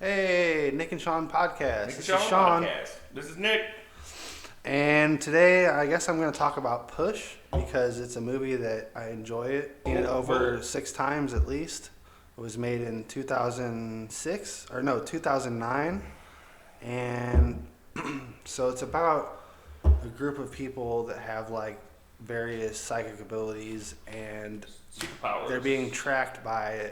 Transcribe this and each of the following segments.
Hey, Nick and Sean podcast. Nick and This Sean is Sean, podcast. This is Nick. and today I guess I'm going to talk about Push because it's a movie that I enjoy it. Seen it over 6 times at least. It was made in 2009, and so it's about a group of people that have like various psychic abilities, and Superpowers. they're being tracked by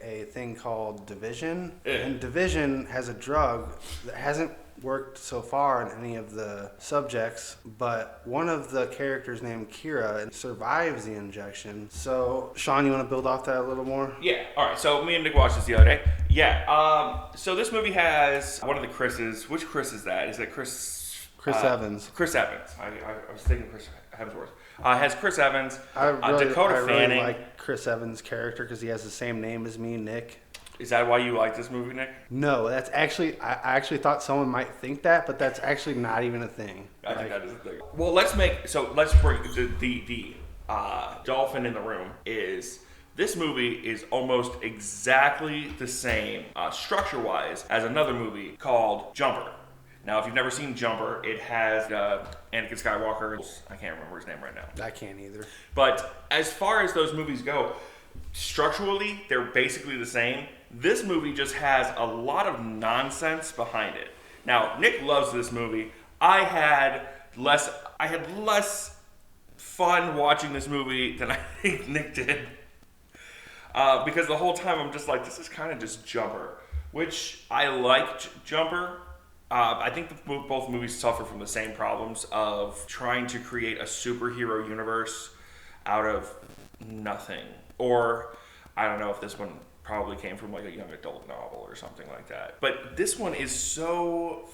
a thing called Division. Yeah. And Division has a drug that hasn't worked so far in any of the subjects, but one of the characters named Kira survives the injection. So, Sean, you want to build off that a little more? Yeah. All right. So me and Nick watched this the other day. Yeah. So this movie has one of the Chris's. Which Chris is that? Is that Chris? Chris Evans. Chris Evans. I was thinking Chris Hemsworth. Has Chris Evans. Dakota I really Fanning. like Chris Evans' character because he has the same name as me, Nick. Is that why you like this movie, Nick? No, that's actually, I actually thought someone might think that, but that's actually not even a thing. I think that is a thing. Well, let's bring the dolphin in the room is. This movie is almost exactly the same, structure-wise, as another movie called Jumper. Now, if you've never seen Jumper, it has Anakin Skywalker. I can't remember his name right now. I can't either. But as far as those movies go, structurally, they're basically the same. This movie just has a lot of nonsense behind it. Now, Nick loves this movie. I had less fun watching this movie than I think Nick did. Because the whole time I'm just like, this is kind of just Jumper, which I liked Jumper. I think both movies suffer from the same problems of trying to create a superhero universe out of nothing. Or, I don't know if this one probably came from like a young adult novel or something like that. But this one is so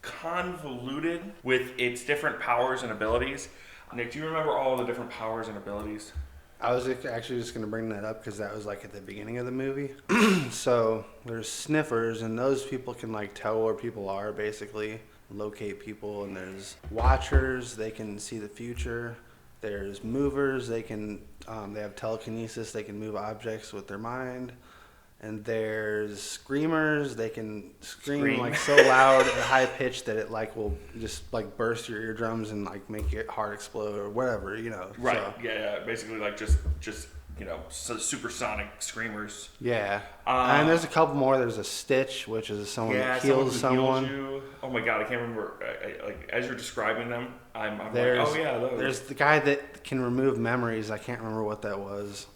convoluted with its different powers and abilities. Nick, do you remember all the different powers and abilities? I was actually just going to bring that up because that was like at the beginning of the movie. So there's sniffers, and those people can like tell where people are, basically locate people. And there's watchers, they can see the future. There's movers, they have telekinesis, they can move objects with their mind. And there's screamers, they can scream like so loud and high pitched that it like will just like burst your eardrums and like make your heart explode or whatever, you know. Right. So, Yeah. Basically, like just supersonic screamers. yeah. And there's a couple more. There's a Stitch, which is someone that heals someone. You. Oh my god, I can't remember. Like as you're describing them, I'm like, There's, oh yeah, those. There's the guy that can remove memories. I can't remember what that was.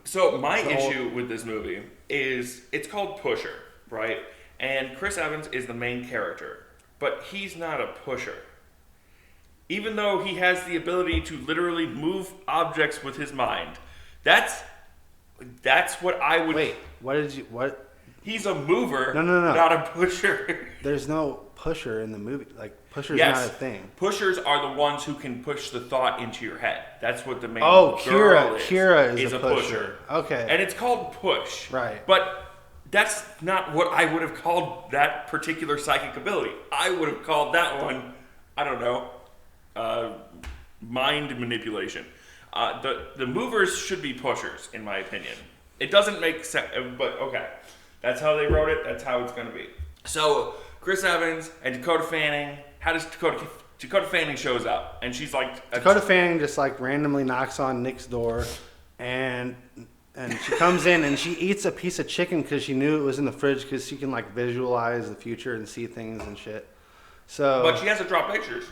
So my issue with this movie is it's called Pusher, right? And Chris Evans is the main character, but he's not a pusher. Even though he has the ability to literally move objects with his mind. That's what I would. Wait, what? He's a mover, No. not a pusher. There's no pusher in the movie. Like, pusher's Yes. not a thing. Pushers are the ones who can push the thought into your head. That's what the main Oh, girl Kira is a a pusher. Okay. And it's called Push. Right. But that's not what I would have called that particular psychic ability. I would have called that one, I don't know, mind manipulation. The movers should be pushers, in my opinion. It doesn't make sense, but okay. That's how they wrote it. That's how it's going to be. So, Chris Evans and Dakota Fanning. How does Dakota Fanning shows up? And she's like... Dakota Fanning just like randomly knocks on Nick's door, and she comes in and she eats a piece of chicken because she knew it was in the fridge because she can like visualize the future and see things and shit. So... But she has to draw pictures.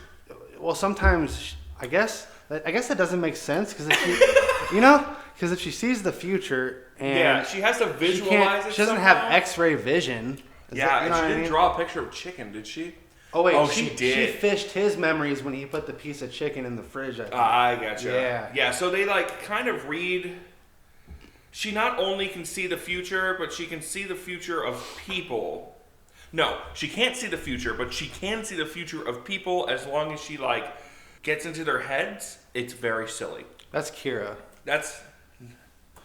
Well, sometimes I guess that doesn't make sense because if if she sees the future and Yeah, she has to visualize it. she doesn't somehow. have X-ray vision. Yeah, and she didn't mean? draw a picture of chicken, did she? Oh wait, she she did. fished his memories when he put the piece of chicken in the fridge. I think. I gotcha. Yeah. So they like kind of read. She not only can see the future, but she can see the future of people. No, she can't see the future, but she can see the future of people as long as she like gets into their heads. It's very silly. That's Kira.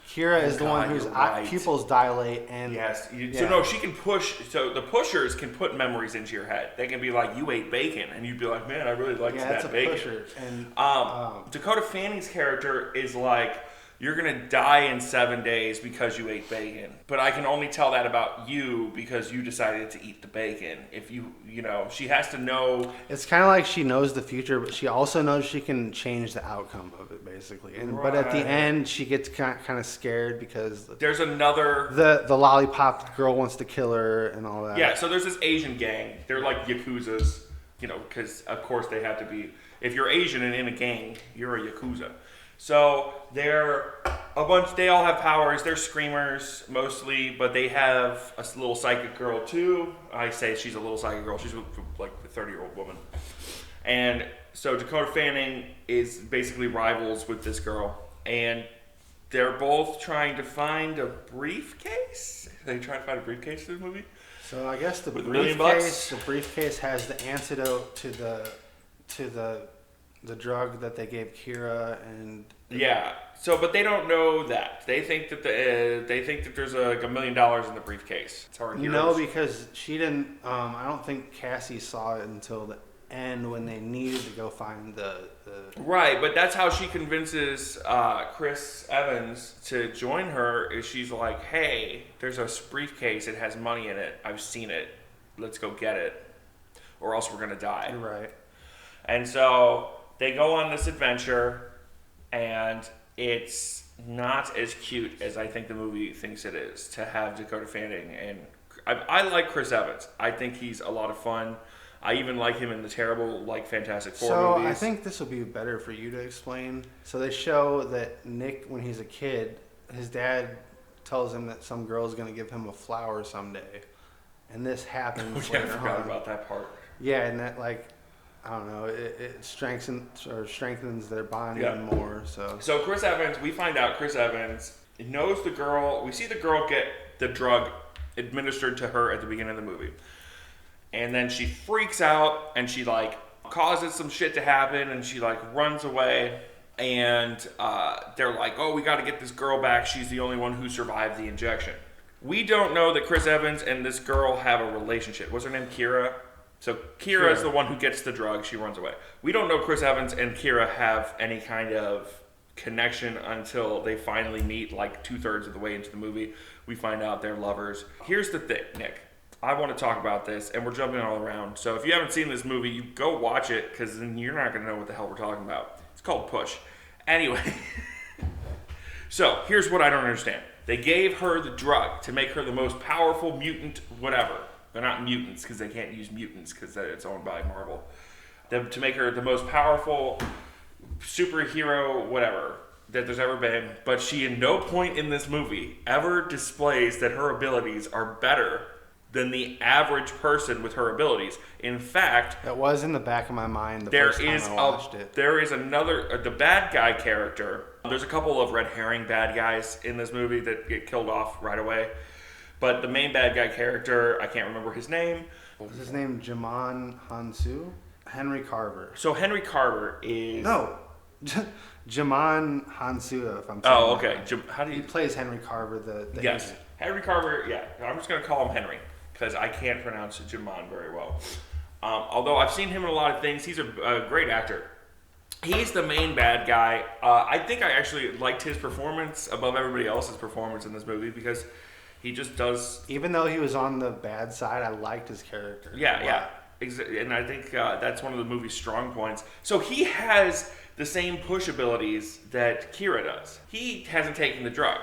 Kira Oh, is the one God, whose you're right. pupils dilate and Yes. Yeah. So no, she can push. So the pushers can put memories into your head. They can be like, "You ate bacon," and you'd be like, "Man, I really liked yeah, that's that a bacon." pusher. And Dakota Fanning's character is like you're gonna die in 7 days because you ate bacon. But I can only tell that about you because you decided to eat the bacon. If she has to know. It's kind of like she knows the future, but she also knows she can change the outcome of it, basically. But at the Right. end, she gets kind of scared because There's another. the lollipop girl wants to kill her and all that. Yeah, so there's this Asian gang. They're like Yakuzas, because of course they have to be. If you're Asian and in a gang, you're a Yakuza. So they're a bunch. They all have powers. They're screamers mostly, but they have a little psychic girl too. I say she's a little psychic girl. She's like a 30-year-old woman. And so Dakota Fanning is basically rivals with this girl, and they're both trying to find a briefcase. They try to find a briefcase in the movie. So I guess the With $1 million? briefcase has the antidote to the drug that they gave Kira, and Yeah. So, but they don't know that. They think that there's like $1 million in the briefcase. It's our heroes. no, because she didn't. I don't think Cassie saw it until the end when they needed to go find the. Right, but that's how she convinces Chris Evans to join her. Is she's like, "Hey, there's a briefcase. It has money in it. I've seen it. Let's go get it, or else we're gonna die." You're right. And so they go on this adventure, and it's not as cute as I think the movie thinks it is to have Dakota Fanning. And I like Chris Evans. I think he's a lot of fun. I even like him in the terrible, Fantastic Four So movies. I think this will be better for you to explain. So they show that Nick, when he's a kid, his dad tells him that some girl's going to give him a flower someday, and this happens I later forgot on. about that part. Yeah, and that I don't know, it strengthens their bond Yeah. even more. So Chris Evans, we find out Chris Evans knows the girl. We see the girl get the drug administered to her at the beginning of the movie. And then she freaks out and she causes some shit to happen and she runs away. And they're like, oh, we got to get this girl back. She's the only one who survived the injection. We don't know that Chris Evans and this girl have a relationship. What's her name? Kira? So Kira is the one who gets the drug. She runs away. We don't know Chris Evans and Kira have any kind of connection until they finally meet 2/3 of the way into the movie. We find out they're lovers. Here's the thing, Nick. I want to talk about this, and we're jumping all around. So if you haven't seen this movie, you go watch it, because then you're not going to know what the hell we're talking about. It's called Push. Anyway, so here's what I don't understand. They gave her the drug to make her the most powerful mutant whatever. They're not mutants, because they can't use mutants, because it's owned by Marvel. To make her the most powerful superhero whatever that there's ever been, but she in no point in this movie ever displays that her abilities are better than the average person with her abilities. In fact, that was in the back of my mind the first time I watched it. There is another, the bad guy character. There's a couple of red herring bad guys in this movie that get killed off right away. But the main bad guy character, I can't remember his name. Was his name Jaman Hansu? Henry Carver. So Henry Carver is... No. Jaman Hansu, if I'm saying Oh, that okay. right. How do He you... plays Henry Carver, the Yes. agent. Henry Carver, yeah. I'm just going to call him Henry, because I can't pronounce Jaman very well. Although I've seen him in a lot of things. He's a great actor. He's the main bad guy. I think I actually liked his performance above everybody else's performance in this movie, because he just does... Even though he was on the bad side, I liked his character. Yeah, yeah. And I think that's one of the movie's strong points. So he has the same push abilities that Kira does. He hasn't taken the drug.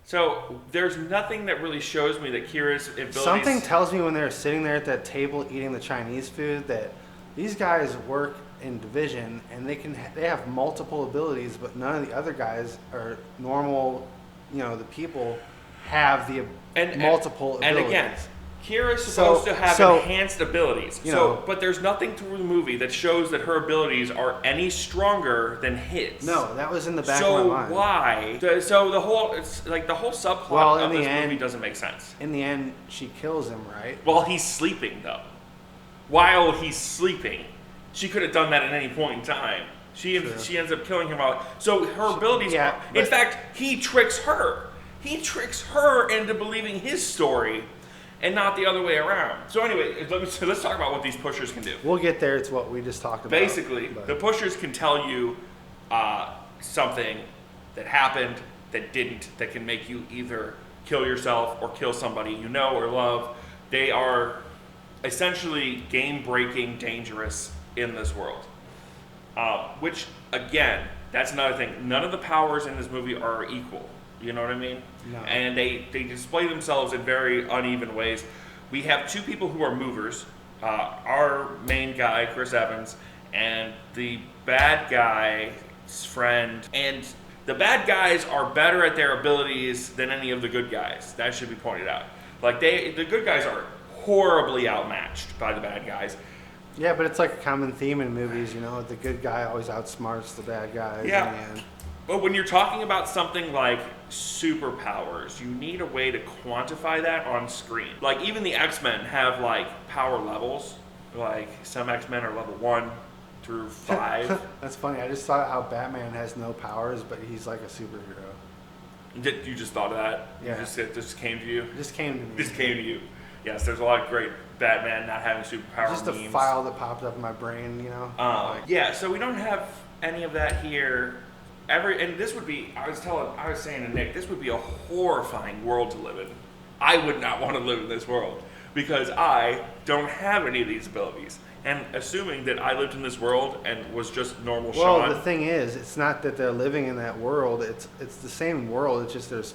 So there's nothing that really shows me that Kira's abilities... Something tells me when they're sitting there at that table eating the Chinese food that these guys work in division and they have multiple abilities, but none of the other guys are normal. The people have the multiple abilities. And again, Kira's supposed to have enhanced abilities. But there's nothing through the movie that shows that her abilities are any stronger than his. No, that was in the back of my mind. So why? So the whole subplot of this movie doesn't make sense. In the end, she kills him, right? While he's sleeping, though. While he's sleeping, she could have done that at any point in time. She ends up killing him while. So her abilities. Yeah, in fact, he tricks her. He tricks her into believing his story, and not the other way around. So anyway, let's talk about what these pushers can do. We'll get there. It's what we just talked about. Basically, the pushers can tell you something that happened that didn't, that can make you either kill yourself or kill somebody you know or love. They are essentially game-breaking dangerous in this world. Which, again, that's another thing. None of the powers in this movie are equal. You know what I mean? No. And they display themselves in very uneven ways. We have two people who are movers. Our main guy, Chris Evans, and the bad guy's friend. And the bad guys are better at their abilities than any of the good guys. That should be pointed out. Like, the good guys are horribly outmatched by the bad guys. Yeah, but it's like a common theme in movies, you know, the good guy always outsmarts the bad guys in the end. But when you're talking about something like superpowers, you need a way to quantify that on screen. Like, even the X-Men have, like, power levels. Like, some X-Men are level 1 through 5. That's funny. I just thought how Batman has no powers, but he's like a superhero. You just thought of that? Yeah. It just came to you? It just came to me. Just came to you. Yes, there's a lot of great Batman not having superpowers Just a memes. file that popped up in my brain, you know? Yeah, so we don't have any of that here. And this would be, I was saying to Nick, this would be a horrifying world to live in. I would not want to live in this world because I don't have any of these abilities. And assuming that I lived in this world and was just normal Well, Sean. the thing is, it's not that they're living in that world. It's the same world. It's just there's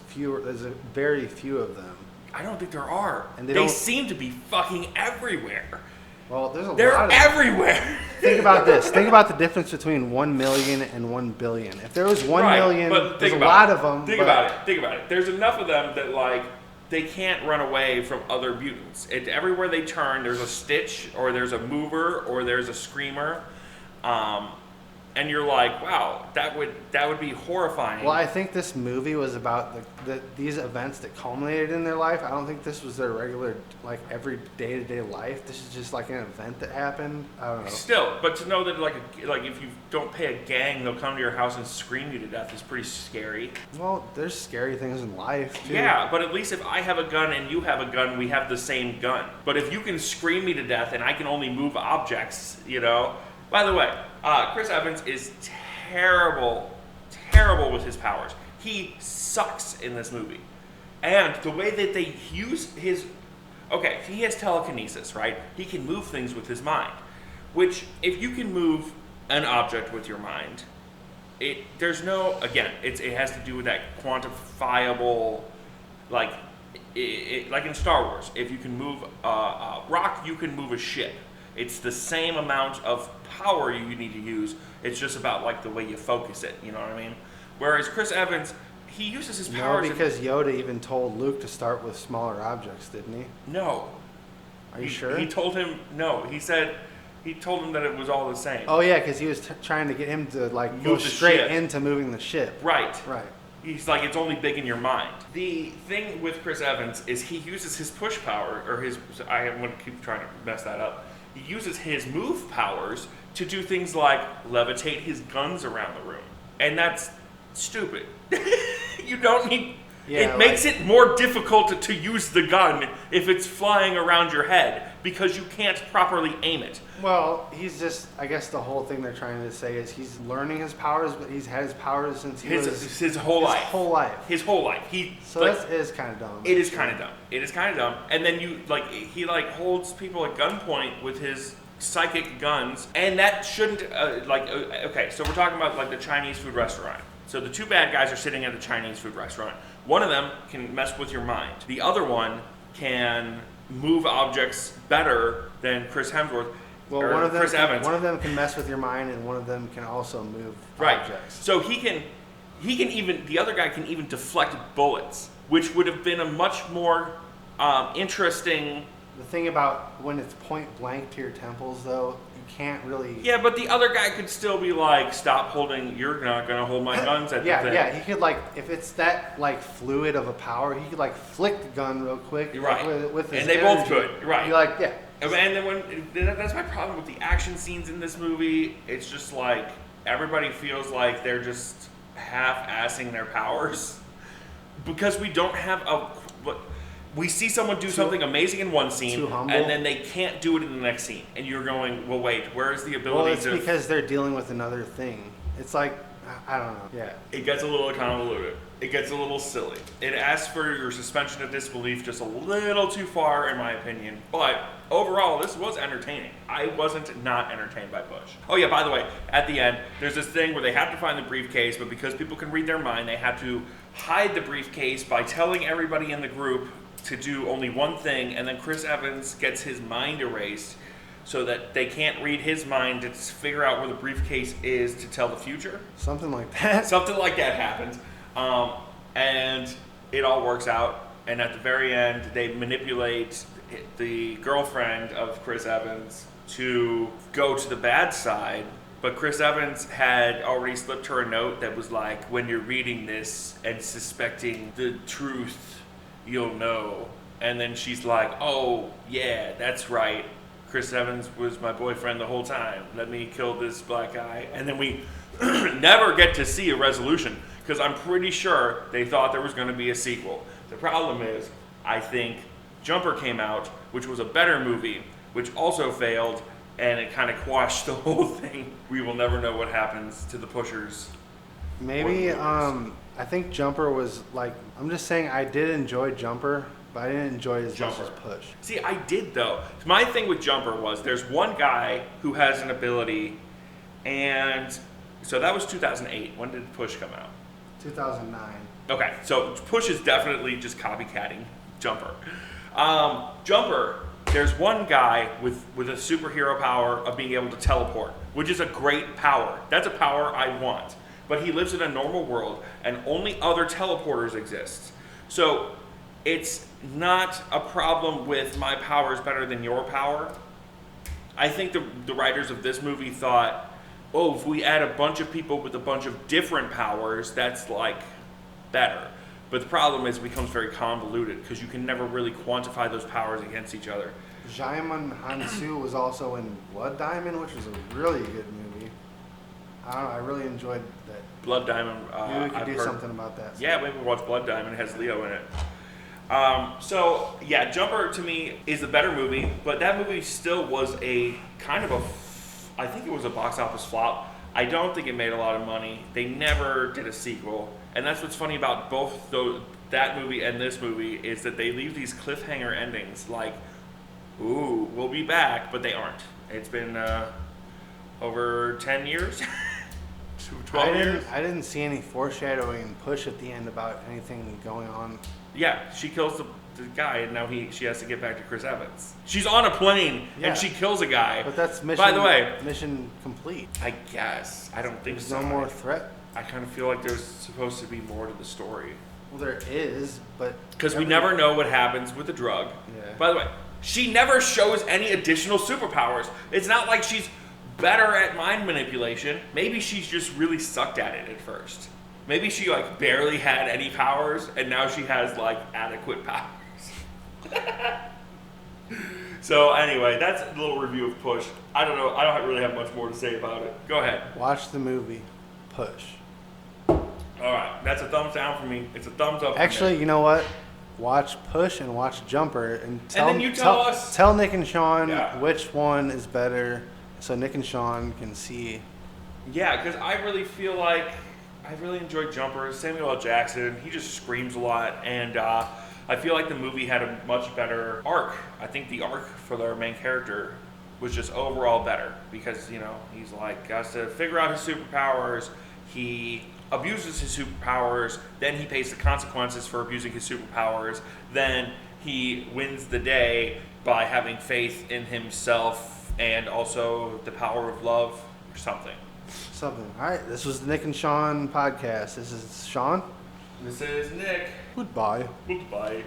very few of them. I don't think there are. And they they don't- seem to be fucking everywhere. Well, there's a They're lot of everywhere. Think about this. Think about the difference between 1 million and 1 billion. If there was 1 Right, million, but there's think a about lot it. of them. Think about it. There's enough of them that, like, they can't run away from other mutants. Everywhere they turn, there's a Stitch, or there's a Mover, or there's a Screamer. And you're like, wow, that would be horrifying. Well, I think this movie was about these events that culminated in their life. I don't think this was their regular, like, every day-to-day life. This is just like an event that happened. I don't know. Still, but to know that like if you don't pay a gang, they'll come to your house and scream you to death is pretty scary. Well, there's scary things in life, too. Yeah, but at least if I have a gun and you have a gun, we have the same gun. But if you can scream me to death and I can only move objects, you know. By the way, Chris Evans is terrible with his powers. He sucks in this movie. And the way that they use his... Okay, he has telekinesis, right? He can move things with his mind. Which, if you can move an object with your mind, there's no... Again, it has to do with that quantifiable... Like in Star Wars, if you can move a rock, you can move a ship. It's the same amount of power you need to use. It's just about, like, the way you focus it. You know what I mean? Whereas Chris Evans, he uses his powers. No, because Yoda even told Luke to start with smaller objects, didn't he? No. Are you sure? He told him no. He told him that it was all the same. Oh yeah, because he was trying to get him to like go Move the straight ship. into moving the ship. Right. Right. He's like, it's only big in your mind. The thing with Chris Evans is he uses his push power, or his... I'm going to keep trying to mess that up. He uses his move powers to do things like levitate his guns around the room. And that's stupid. You don't need... Yeah, it makes it more difficult to use the gun if it's flying around your head because you can't properly aim it. Well, he's just... I guess the whole thing they're trying to say is he's learning his powers, but he's had his powers since he was... His whole life. His whole life. His whole life. So that is kind of dumb. It is kind of dumb. It is kind of dumb. And then he holds people at gunpoint with his psychic guns, and that shouldn't okay. So we're talking about like the Chinese food restaurant. So the two bad guys are sitting at the Chinese food restaurant. One of them can mess with your mind. The other one can move objects better than Chris Hemsworth. Well, or Chris Evans. One of them can mess with your mind, and one of them can also move Right. objects. So he can even, the other guy can even deflect bullets, which would have been a much more interesting... The thing about when it's point blank to your temples, though, you can't really... Yeah, but the other guy could still be like, stop holding, you're not going to hold my guns at the thing. Yeah, he could, like, if it's that, like, fluid of a power, he could, like, flick the gun real quick. Right. With his And they both energy. could, right. You're like, yeah. And then that's my problem with the action scenes in this movie. It's just like, everybody feels like they're just half-assing their powers. Because we don't have we see someone do something amazing in one scene, too humble. and then they can't do it in the next scene. And you're going, well, wait, where is the ability Well, it's to... because they're dealing with another thing. It's like I don't know. Yeah. It gets a little convoluted. It gets a little silly. It asks for your suspension of disbelief just a little too far, in my opinion. But overall, this was entertaining. I wasn't not entertained by Push. Oh yeah, by the way, at the end, there's this thing where they have to find the briefcase, but because people can read their mind, they have to hide the briefcase by telling everybody in the group to do only one thing, and then Chris Evans gets his mind erased so that they can't read his mind to figure out where the briefcase is to tell the future. Something like that. Something like that happens. And it all works out. And at the very end, they manipulate the girlfriend of Chris Evans to go to the bad side. But Chris Evans had already slipped her a note that was like, when you're reading this and suspecting the truth, you'll know. And then she's like, oh, yeah, that's right. Chris Evans was my boyfriend the whole time. Let me kill this black guy. And then we never get to see a resolution because I'm pretty sure they thought there was going to be a sequel. The problem is, I think Jumper came out, which was a better movie, which also failed, and it kind of quashed the whole thing. We will never know what happens to the Pushers. Maybe, I think Jumper was like, I'm just saying I did enjoy Jumper, but I didn't enjoy it as much as Push. See, I did though. My thing with Jumper was there's one guy who has an ability, and so that was 2008. When did Push come out? 2009. Okay, so Push is definitely just copycatting Jumper. Jumper, there's one guy with a superhero power of being able to teleport, which is a great power. That's a power I want. But he lives in a normal world, and only other teleporters exist. So it's not a problem with my power is better than your power. I think the writers of this movie thought, oh, if we add a bunch of people with a bunch of different powers, that's like better. But the problem is it becomes very convoluted because you can never really quantify those powers against each other. Djimon Hounsou was also in Blood Diamond, which was a really good movie. I don't know, I really enjoyed that. Blood Diamond. Maybe we could I've do heard, something about that. Yeah, maybe we'll watch Blood Diamond. It has Leo in it. So yeah, Jumper to me is a better movie, but that movie still was a kind of I think it was a box office flop. I don't think it made a lot of money. They never did a sequel, and that's what's funny about both that movie and this movie is that they leave these cliffhanger endings like, ooh, we'll be back, but they aren't. It's been over 10 years. 12 years? I didn't see any foreshadowing and Push at the end about anything going on. Yeah, she kills the guy, and now she has to get back to Chris Evans. She's on a plane, Yeah. and she kills a guy. But that's mission. By the way, mission complete. I guess. I don't think There's so. no more threat. I kind of feel like there's supposed to be more to the story. Well, there is, but Because we never know what happens with the drug. Yeah. By the way, she never shows any additional superpowers. It's not like she's better at mind manipulation. Maybe she's just really sucked at it at first. Maybe she like barely had any powers, and now she has like adequate powers. So anyway, that's a little review of Push. I don't know. I don't really have much more to say about it. Go ahead. watch the movie Push. All right, that's a thumbs down for me. It's a thumbs up. Actually, for me. you know what? Watch Push and watch Jumper, and then you tell us. Tell Nick and Sean Yeah. which one is better, so Nick and Sean can see. Yeah, because I really feel like I really enjoyed Jumper. Samuel L. Jackson, he just screams a lot, and I feel like the movie had a much better arc. I think the arc for their main character was just overall better because, you know, he's like has to figure out his superpowers. He abuses his superpowers, then he pays the consequences for abusing his superpowers. Then he wins the day by having faith in himself and also the power of love or something. Something. All right, this was the Nick and Sean podcast. This is Sean. This is Nick. Goodbye. Goodbye.